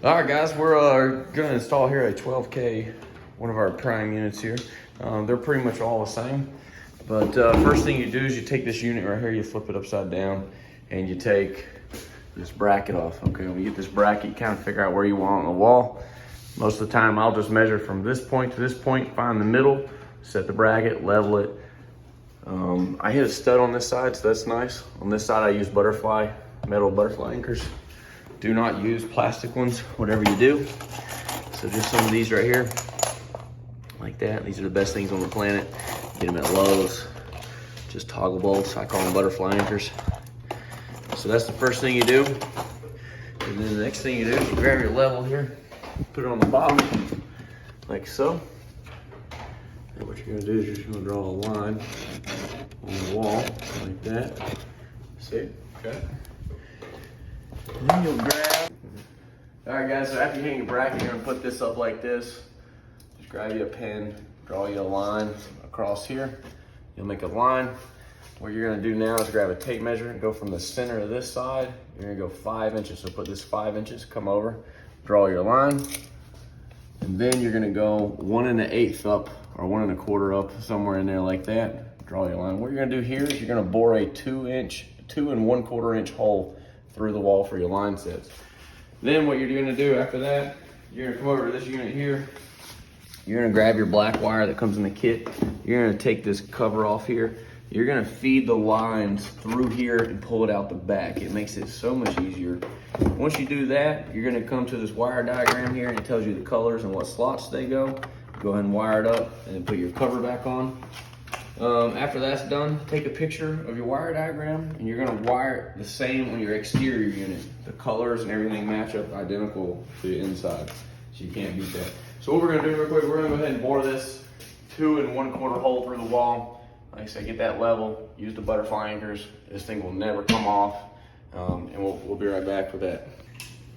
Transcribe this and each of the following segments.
All right, guys, we're gonna install here a 12K, one of our prime units here. They're pretty much all the same, but first thing you do is you take this unit right here, you flip it upside down, and you take this bracket off. Okay, when you get this bracket, you kind of figure out where you want on the wall. Most of the time, I'll just measure from this point to this point, find the middle, set the bracket, level it. I hit a stud on this side, so that's nice. On this side, I use metal butterfly anchors. Do not use plastic ones, whatever you do. So just some of these right here, like that. These are the best things on the planet. Get them at Lowe's. Just toggle bolts, I call them butterfly anchors. So that's the first thing you do. And then the next thing you do is you grab your level here, put it on the bottom, like so. And what you're gonna do is you're just gonna draw a line on the wall, like that. See? Okay. And then you'll grab. All right, guys, so after you hang your bracket, you're gonna put this up like this. Just grab you a pen, draw you a line across here. You'll make a line. What you're gonna do now is grab a tape measure and go from the center of this side. You're gonna go 5 inches. So put this 5 inches, come over, draw your line. And then you're gonna go 1 1/8 up or 1 1/4 up, somewhere in there like that. Draw your line. What you're gonna do here is you're gonna bore a 2 1/4 inch hole through the wall for your line sets. Then what you're gonna do after that, you're gonna come over to this unit here. You're gonna grab your black wire that comes in the kit. You're gonna take this cover off here. You're gonna feed the lines through here and pull it out the back. It makes it so much easier. Once you do that, you're gonna come to this wire diagram here and it tells you the colors and what slots they go. Go ahead and wire it up and then put your cover back on. After that's done, take a picture of your wire diagram and you're gonna wire it the same on your exterior unit. The colors and everything match up identical to the inside, so you can't beat that. So what we're gonna do real quick, we're gonna go ahead and bore this 2 1/4 hole through the wall. Like I said, get that level, use the butterfly anchors. This thing will never come off, and we'll be right back with that.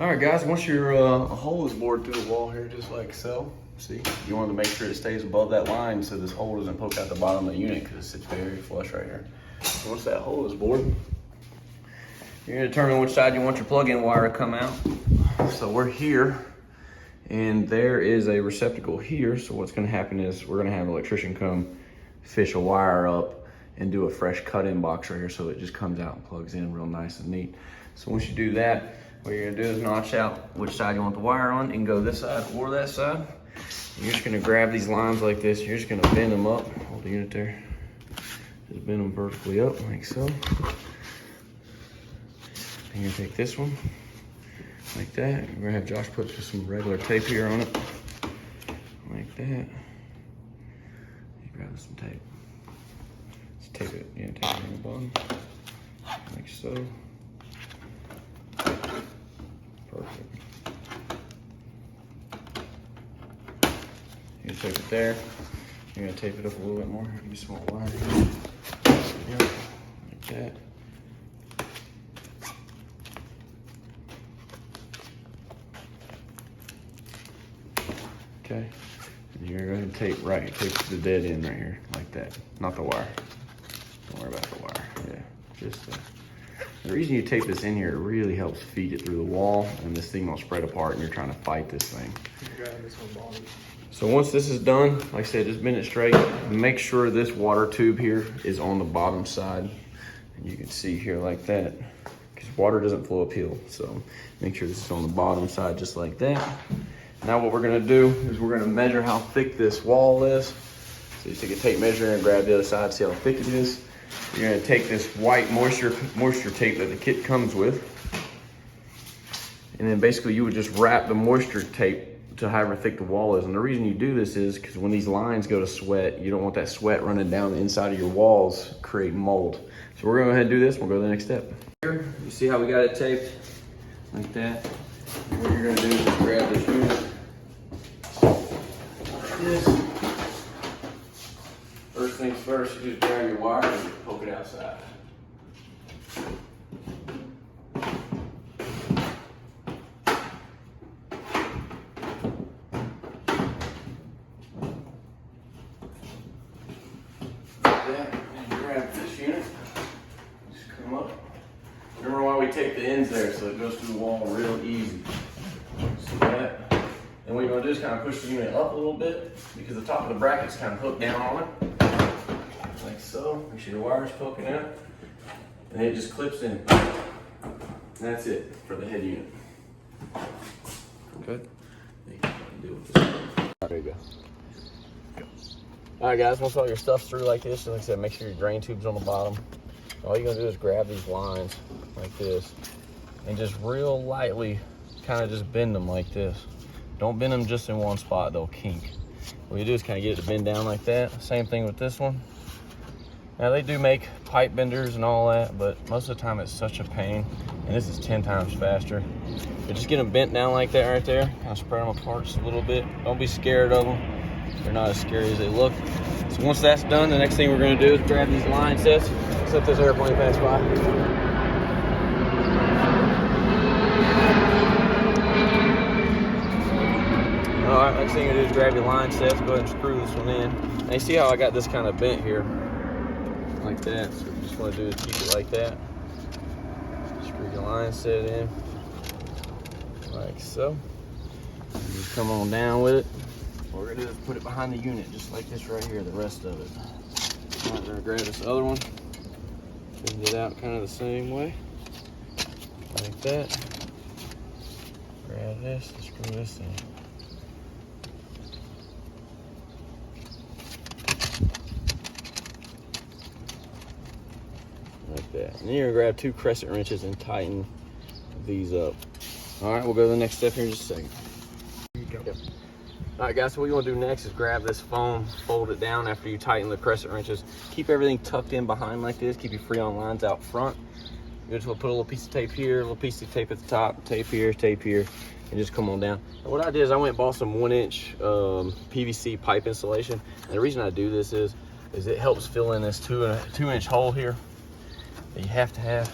All right, guys, once your hole is bored through the wall here, just like so, see, you want to make sure it stays above that line so this hole doesn't poke out the bottom of the unit because it sits very flush right here. So once that hole is bored, you're gonna determine which side you want your plug-in wire to come out. So we're here, and there is a receptacle here. So what's gonna happen is we're gonna have an electrician come fish a wire up and do a fresh cut-in box right here so it just comes out and plugs in real nice and neat. So once you do that, what you're gonna do is notch out which side you want the wire on and go this side or that side. You're just gonna grab these lines like this. You're just gonna bend them up. Hold the unit there. Just bend them vertically up like so. And you're gonna take this one like that. We're gonna have Josh put just some regular tape here on it, like that. You grab some tape. Just tape it, tape it on the bottom, like so. Perfect. You're gonna tape it there. You're gonna tape it up a little bit more. Use some more wire here. Yep, like that. Okay. And you're going to tape the dead end right here, like that. Not the wire. Don't worry about the wire. Yeah, just the reason you tape this in here, it really helps feed it through the wall, and this thing won't spread apart, and you're trying to fight this thing. So once this is done, like I said, just bend it straight. Make sure this water tube here is on the bottom side. And you can see here like that, because water doesn't flow uphill. So make sure this is on the bottom side, just like that. Now what we're gonna do is we're gonna measure how thick this wall is. So you take a tape measure and grab the other side, see how thick it is. You're gonna take this white moisture tape that the kit comes with. And then basically you would just wrap the moisture tape to however thick the wall is. And the reason you do this is because when these lines go to sweat, you don't want that sweat running down the inside of your walls, creating mold. So we're gonna go ahead and do this. We'll go to the next step. Here, you see how we got it taped? Like that. And what you're gonna do is just grab this unit. Like this. First things first, you just grab your wire and poke it outside. Remember why we take the ends there, so it goes through the wall real easy. So do is kind of push the unit up a little bit because the top of the bracket's kind of hooked down on it. Like so. Make sure your wire's poking out. And it just clips in. And that's it for the head unit. Good. There you go. All right, guys, once all your stuff's through like this, and like I said, make sure your drain tube's on the bottom. All you're gonna do is grab these lines like this and just real lightly kind of just bend them like this. Don't bend them just in one spot, they'll kink. What you do is kind of get it to bend down like that. Same thing with this one. Now they do make pipe benders and all that, but most of the time it's such a pain, and this is 10 times faster. But just get them bent down like that right there, kind of spread them apart just a little bit. Don't be scared of them. They're not as scary as they look. So once that's done, the next thing we're gonna do is grab these line sets, set this airplane pass by. All right, next thing you're gonna do is grab your line sets, go ahead and screw this one in. Now you see how I got this kind of bent here, like that. So what you just wanna do is keep it like that. Screw your line set in, like so. And just come on down with it. What we're gonna do is put it behind the unit, just like this right here, the rest of it. All right, we're gonna grab this other one, bend it out kind of the same way, like that. Grab this and screw this in. Like that. And then you're gonna grab 2 crescent wrenches and tighten these up. All right, we'll go to the next step here in just a second. Here you go. Yep. All right, guys, so what you want to do next is grab this foam, fold it down after you tighten the crescent wrenches. Keep everything tucked in behind like this. Keep your Freon lines out front. You just want to put a little piece of tape here, a little piece of tape at the top, tape here, and just come on down. And what I did is I went and bought some 1-inch PVC pipe insulation. And the reason I do this is it helps fill in this 2-inch hole here that you have to have.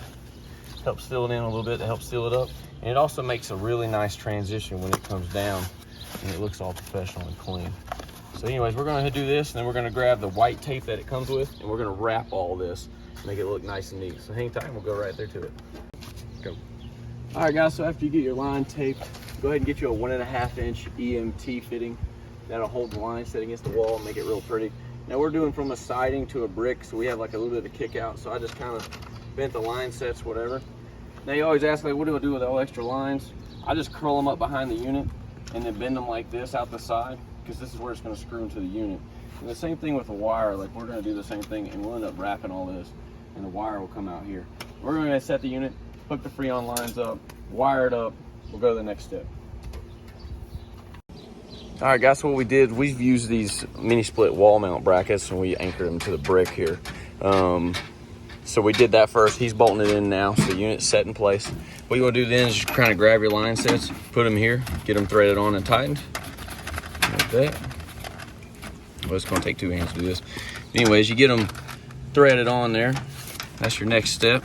Helps fill it in a little bit, to help seal it up. And it also makes a really nice transition when it comes down, and it looks all professional and clean. So anyways, we're gonna do this, and then we're gonna grab the white tape that it comes with, and we're gonna wrap all this, make it look nice and neat. So hang tight, and we'll go right there to it. Go. All right, guys, so after you get your line taped, go ahead and get you a 1.5-inch EMT fitting. That'll hold the line set against the wall and make it real pretty. Now we're doing from a siding to a brick, so we have like a little bit of a kick out, so I just kind of bent the line sets, whatever. Now you always ask, like, what do I do with all extra lines? I just curl them up behind the unit and then bend them like this out the side, because this is where it's going to screw into the unit. And the same thing with the wire, like we're going to do the same thing, and we'll end up wrapping all this, and the wire will come out here. We're going to set the unit, hook the Freon lines up, wire it up. We'll go to the next step. All right, guys, so what we did, we've used these mini split wall mount brackets, and we anchored them to the brick here. So we did that first. He's bolting it in now, so the unit's set in place. What you want to do then is just kind of grab your line sets, put them here, get them threaded on and tightened, like that. Well, it's going to take 2 hands to do this. Anyways, you get them threaded on there. That's your next step.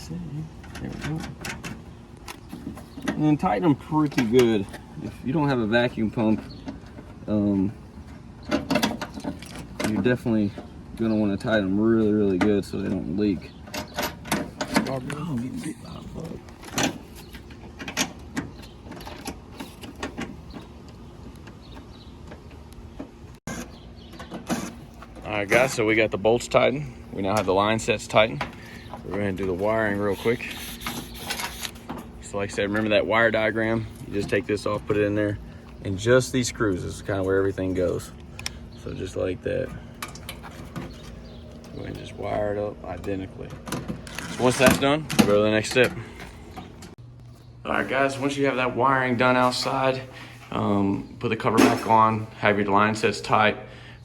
There we go. And then tighten them pretty good. If you don't have a vacuum pump, you're definitely gonna want to tighten them really, really good so they don't leak. Oh, getting bit by a bug. All right, guys, so we got the bolts tightened. We now have the line sets tightened. We're gonna do the wiring real quick. So like I said, remember that wire diagram? You just take this off, put it in there, and just these screws is kind of where everything goes. So just like that. Go ahead and just wire it up identically. So once that's done, we'll go to the next step. All right, guys, once you have that wiring done outside, put the cover back on, have your line sets tight.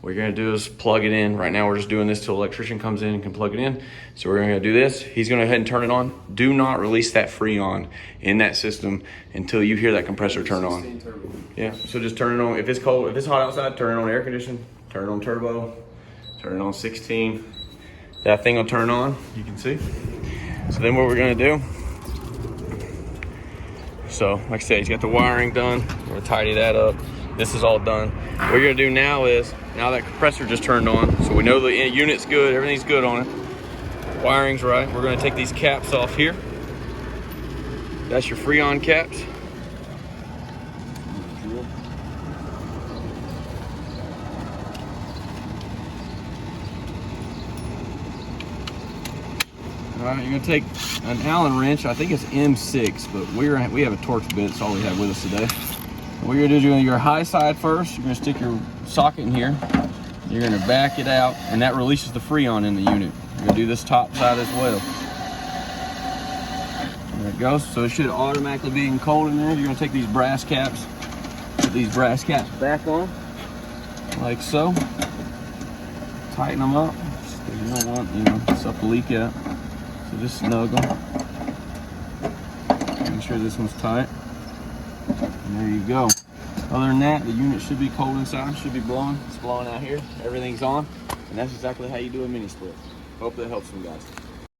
What you're gonna do is plug it in. Right now we're just doing this till the electrician comes in and can plug it in. So we're gonna do this. He's gonna go ahead and turn it on. Do not release that Freon in that system until you hear that compressor turn on. Yeah, so just turn it on. If it's cold, if it's hot outside, turn it on air conditioning, turn it on turbo, turn it on 16. That thing will turn on, you can see. So then what we're gonna do, so like I said, he's got the wiring done. We're gonna tidy that up. This is all done. What you're gonna do now is, now that compressor just turned on, so we know the unit's good, everything's good on it. Wiring's right. We're gonna take these caps off here. That's your Freon caps. All right, you're gonna take an Allen wrench. I think it's M6, but we have a Torx bit. That's all we have with us today. What you're gonna do is you're gonna do your high side first. You're gonna stick your socket in here. You're gonna back it out, and that releases the Freon in the unit. You're gonna do this top side as well. There it goes. So it should automatically be getting cold in there. You're gonna take these brass caps, put these brass caps back on, like so. Tighten them up, because you don't want, stuff to leak out. So just snug them. Make sure this one's tight. And there you go. Other than that, the unit should be cold inside, should be blowing. It's blowing out here. Everything's on. And that's exactly how you do a mini split. Hope that helps some guys.